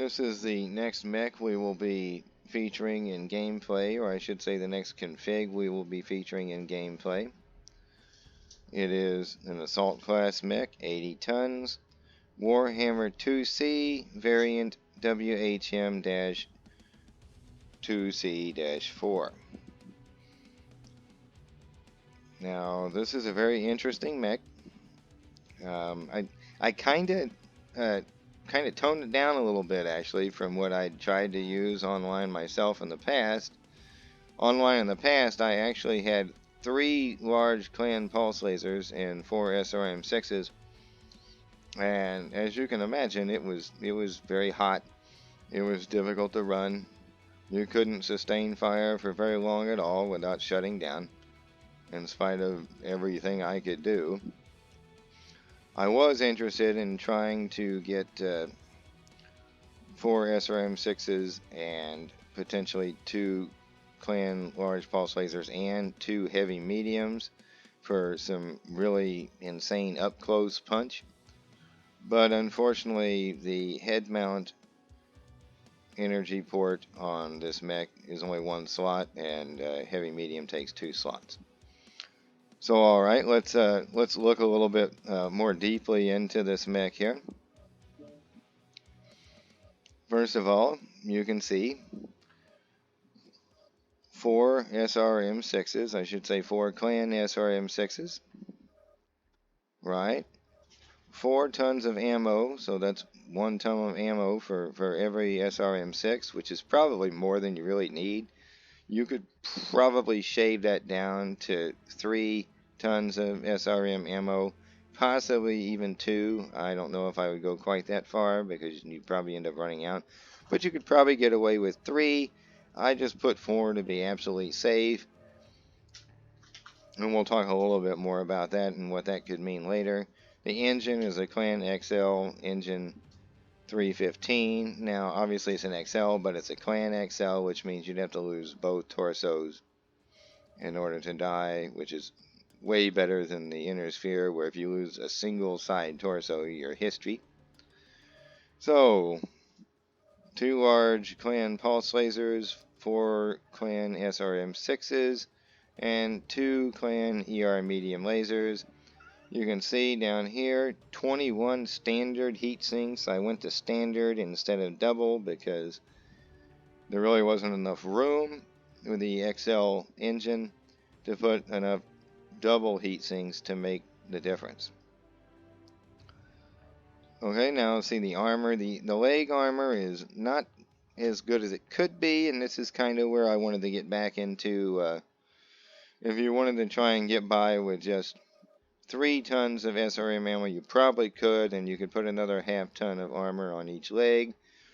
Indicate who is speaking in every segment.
Speaker 1: This is the next mech we will be featuring in gameplay, or I should say the next config we will be featuring in gameplay. It is an assault class mech, 80 tons, Warhammer 2C, variant WHM-IIC-4. Now, this is a very interesting mech. I kind of toned it down a little bit, actually, from what I tried to use online myself in the past. Online in the past, I actually had 3 large clan pulse lasers and 4 SRM-6s, and as you can imagine, it was very hot. It was difficult to run. You couldn't sustain fire for very long at all without shutting down, in spite of everything I could do. I was interested in trying to get 4 SRM-6s and potentially 2 clan large pulse lasers and 2 heavy mediums for some really insane up close punch. But unfortunately, the head mount energy port on this mech is only 1 slot, and heavy medium takes 2 slots. So alright, let's look a little bit more deeply into this mech here. First of all, you can see 4 SRM-6s, I should say 4 clan SRM-6s, right? 4 tons of ammo, so that's 1 ton of ammo for every SRM-6, which is probably more than you really need. You could probably shave that down to 3 tons of SRM ammo, possibly even 2. I don't know if I would go quite that far because you'd probably end up running out. But you could probably get away with 3. I just put 4 to be absolutely safe. And we'll talk a little bit more about that and what that could mean later. The engine is a Clan XL engine 315. Now, obviously it's an XL, but it's a Clan XL, which means you'd have to lose both torsos in order to die, which is way better than the Inner Sphere, where if you lose a single side torso, you're history. So, 2 large Clan pulse lasers, 4 Clan SRM-6s, and 2 Clan ER medium lasers. You can see down here 21 standard heat sinks. I went to standard instead of double because there really wasn't enough room with the XL engine to put enough double heat sinks to make the difference. Okay, now see the armor. The leg armor is not as good as it could be, and this is kind of where I wanted to get back into. If you wanted to try and get by with just 3 tons of SRM ammo, you probably could, and you could put another half ton of armor on each leg,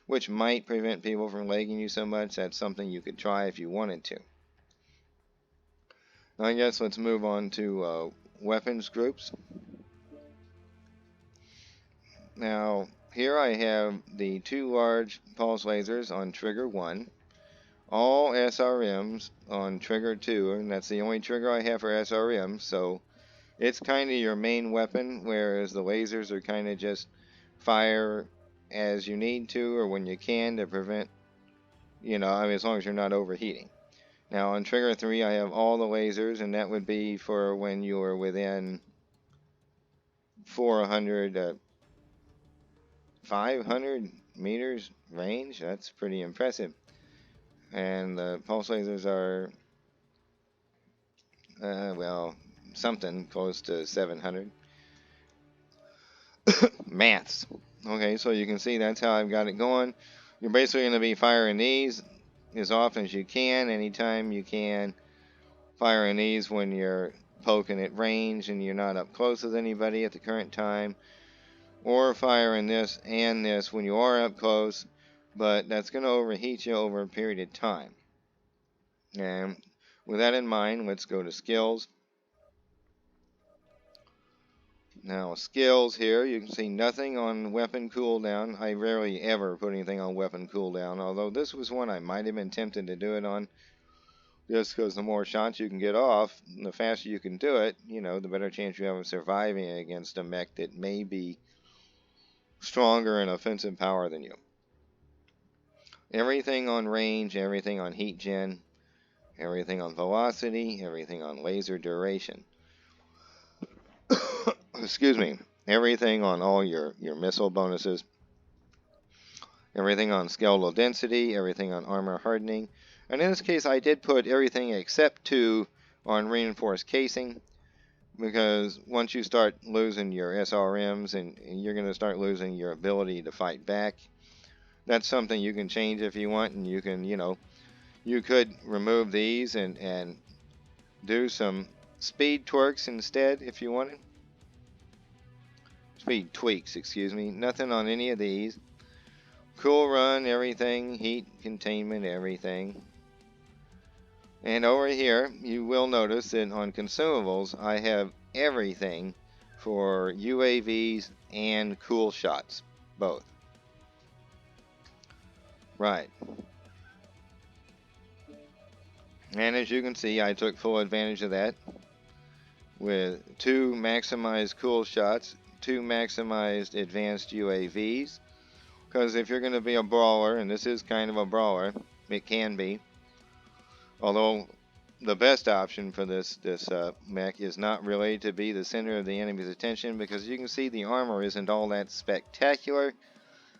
Speaker 1: which might prevent people from legging you so much. That's something you could try if you wanted to. Now, I guess let's move on to weapons groups. Now, here I have the 2 large pulse lasers on trigger 1, all SRMs on trigger 2, and that's the only trigger I have for SRM, so it's kind of your main weapon, whereas the lasers are kind of just fire as you need to or when you can to prevent, as long as you're not overheating. Now on trigger 3 I have all the lasers, and that would be for when you're within 400, 500 meters range. That's pretty impressive. And the pulse lasers are, something close to 700. Maths. Okay, so you can see that's how I've got it going. You're basically going to be firing these as often as you can. Anytime you can, firing these when you're poking at range and you're not up close with anybody at the current time. Or firing this and this when you are up close, but that's going to overheat you over a period of time. And with that in mind, let's go to skills. Now, skills here, you can see nothing on weapon cooldown. I rarely ever put anything on weapon cooldown, although this was one I might have been tempted to do it on, just because the more shots you can get off, the faster you can do it, the better chance you have of surviving against a mech that may be stronger in offensive power than you. Everything on range, everything on heat gen, everything on velocity, everything on laser duration. Excuse me. Everything on all your missile bonuses. Everything on skeletal density, everything on armor hardening. And in this case, I did put everything except 2 on reinforced casing, because once you start losing your SRMs and you're going to start losing your ability to fight back, that's something you can change if you want, and you can, you could remove these and do some speed twerks instead if you wanted. Speed tweaks, excuse me. Nothing on any of these. Cool run, everything. Heat containment, everything. And over here, you will notice that on consumables, I have everything for UAVs and cool shots, both. Right. And as you can see, I took full advantage of that with 2 maximized cool shots, 2 maximized advanced UAVs. Because if you're going to be a brawler, and this is kind of a brawler, it can be. Although the best option for this mech is not really to be the center of the enemy's attention, because you can see the armor isn't all that spectacular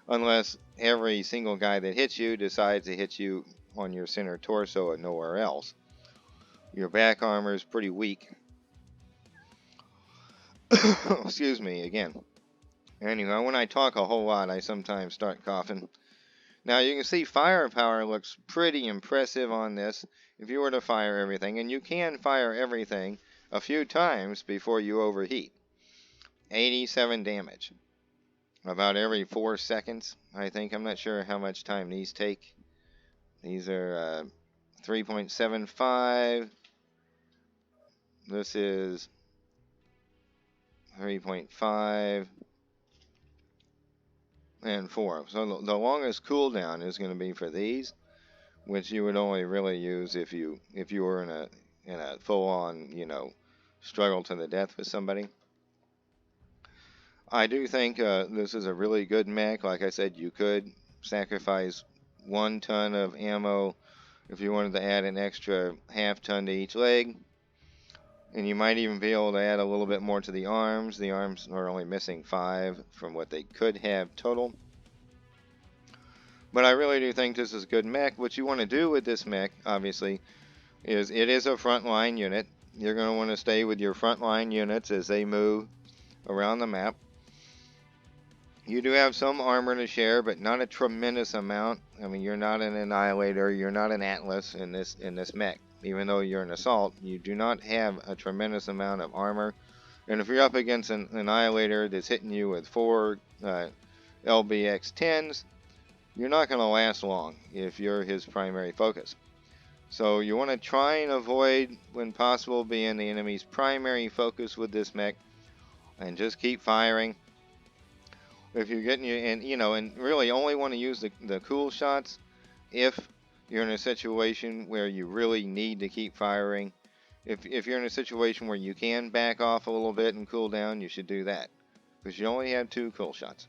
Speaker 1: unless every single guy that hits you decides to hit you on your center torso and nowhere else. Your back armor is pretty weak. Excuse me again. Anyway, when I talk a whole lot, I sometimes start coughing. Now you can see firepower looks pretty impressive on this if you were to fire everything, and you can fire everything a few times before you overheat. 87 damage. About every 4 seconds, I think. I'm not sure how much time these take. These are 3.75. This is 3.5. And 4. So the longest cooldown is going to be for these, which you would only really use if you were in a full-on, struggle to the death with somebody. I do think this is a really good mech. Like I said, you could sacrifice 1 ton of ammo if you wanted to add an extra half ton to each leg. And you might even be able to add a little bit more to the arms. The arms are only missing 5 from what they could have total. But I really do think this is a good mech. What you want to do with this mech, obviously, is it is a frontline unit. You're going to want to stay with your frontline units as they move around the map. You do have some armor to share, but not a tremendous amount. I mean, you're not an Annihilator, you're not an Atlas in this mech. Even though you're an Assault, you do not have a tremendous amount of armor. And if you're up against an Annihilator that's hitting you with 4 LBX-10s, you're not going to last long if you're his primary focus. So you want to try and avoid, when possible, being the enemy's primary focus with this mech, and just keep firing. If you're getting and really only want to use the cool shots if you're in a situation where you really need to keep firing. If you're in a situation where you can back off a little bit and cool down, you should do that, because you only have 2 cool shots.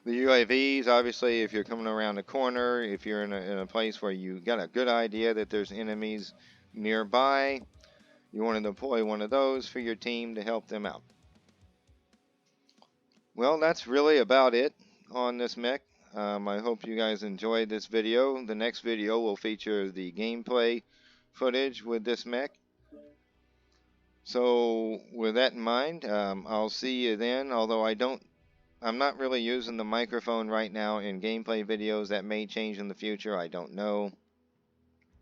Speaker 1: The UAVs, obviously, if you're coming around a corner, if you're in a place where you got a good idea that there's enemies nearby, you want to deploy one of those for your team to help them out. Well, that's really about it on this mech. I hope you guys enjoyed this video. The next video will feature the gameplay footage with this mech. So with that in mind, I'll see you then, although I'm not really using the microphone right now in gameplay videos. That may change in the future. I don't know.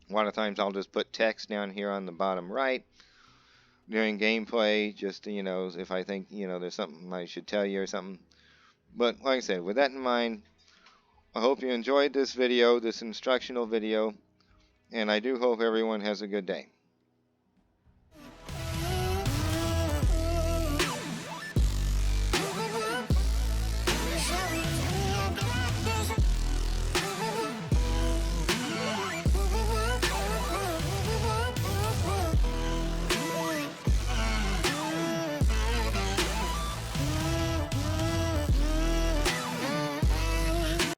Speaker 1: A lot of times I'll just put text down here on the bottom right during gameplay, just to, if I think, there's something I should tell you or something. But like I said, with that in mind, I hope you enjoyed this video, this instructional video, and I do hope everyone has a good day.